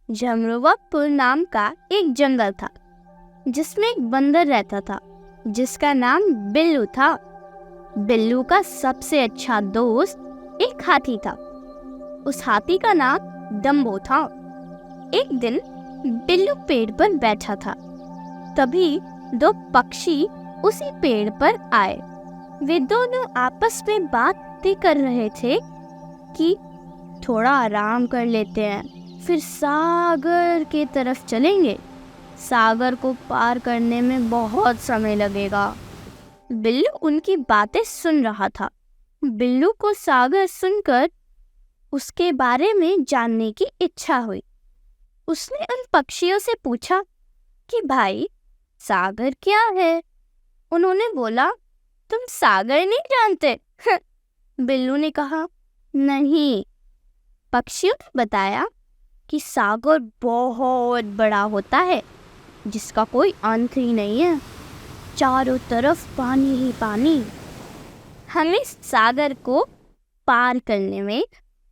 झमरुवकपुर नाम का एक जंगल था जिसमें एक बंदर रहता था जिसका नाम बिल्लू था। बिल्लू का सबसे अच्छा दोस्त एक हाथी था। उस हाथी का नाम डंबो था। एक दिन बिल्लू पेड़ पर बैठा था, तभी दो पक्षी उसी पेड़ पर आए। वे दोनों आपस में बातें कर रहे थे कि थोड़ा आराम कर लेते हैं, फिर सागर के तरफ चलेंगे। सागर को पार करने में बहुत समय लगेगा। बिल्लू उनकी बातें सुन रहा था। बिल्लू को सागर सुनकर उसके बारे में जानने की इच्छा हुई। उसने उन पक्षियों से पूछा कि भाई, सागर क्या है? उन्होंने बोला, तुम सागर नहीं जानते? बिल्लू ने कहा, नहीं। पक्षियों ने बताया कि सागर बहुत बड़ा होता है जिसका कोई अंत ही नहीं है। चारों तरफ पानी ही पानी। हमें सागर को पार करने में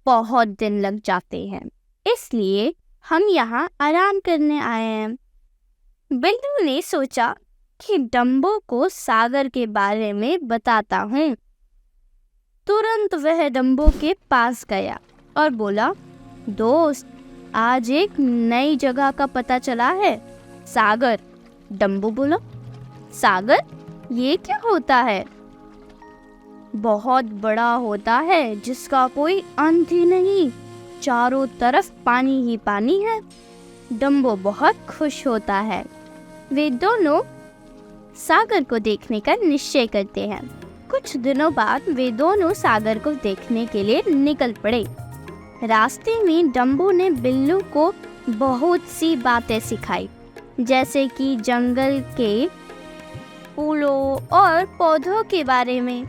बहुत दिन लग जाते हैं, इसलिए हम यहाँ आराम करने आए हैं। बिल्लू ने सोचा कि डंबो को सागर के बारे में बताता हूँ। तुरंत वह डंबो के पास गया और बोला, दोस्त, आज एक नई जगह का पता चला है, सागर। डंबो बोला, सागर? ये क्या होता है? बहुत बड़ा होता है जिसका कोई अंत ही नहीं, चारों तरफ पानी ही पानी है। डंबो बहुत खुश होता है। वे दोनों सागर को देखने का निश्चय करते हैं। कुछ दिनों बाद वे दोनों सागर को देखने के लिए निकल पड़े। रास्ते में डंबो ने बिल्लू को बहुत सी बातें सिखाई, जैसे कि जंगल के फूलों और पौधों के बारे में।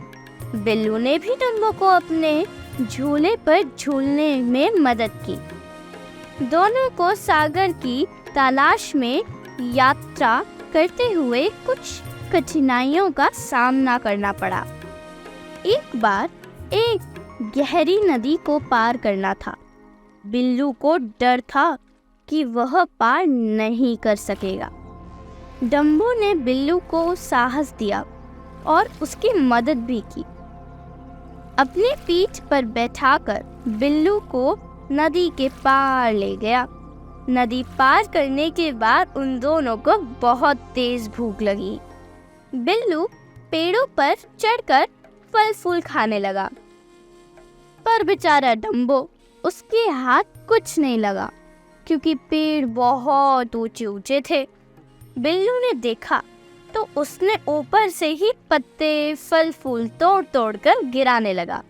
बिल्लू ने भी डंबो को अपने झूले पर झूलने में मदद की। दोनों को सागर की तलाश में यात्रा करते हुए कुछ कठिनाइयों का सामना करना पड़ा। एक बार एक गहरी नदी को पार करना था। बिल्लू को डर था कि वह पार नहीं कर सकेगा। डंबो ने बिल्लू को साहस दिया और उसकी मदद भी की। अपनी पीठ पर बैठाकर बिल्लू को नदी के पार ले गया। नदी पार करने के बाद उन दोनों को बहुत तेज भूख लगी। बिल्लू पेड़ों पर चढ़कर फल फूल खाने लगा, पर बेचारा डंबो, उसके हाथ कुछ नहीं लगा क्योंकि पेड़ बहुत ऊंचे ऊंचे थे। बिल्लू ने देखा तो उसने ऊपर से ही पत्ते फल फूल तोड़ तोड़ कर गिराने लगा।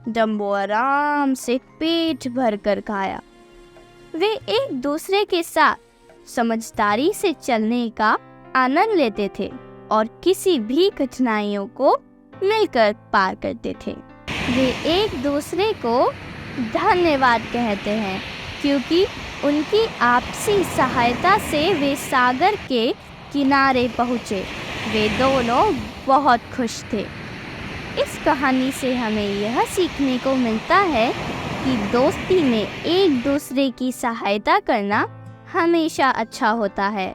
डंबो आराम से पेट भर कर खाया। वे एक दूसरे के साथ समझदारी से चलने का आनंद लेते थे और किसी भी कठिनाइयों को मिलकर पार करते थे। वे एक दूसरे को धन्यवाद कहते हैं क्योंकि उनकी आपसी सहायता से वे सागर के किनारे पहुँचे। वे दोनों बहुत खुश थे। इस कहानी से हमें यह सीखने को मिलता है कि दोस्ती में एक दूसरे की सहायता करना हमेशा अच्छा होता है।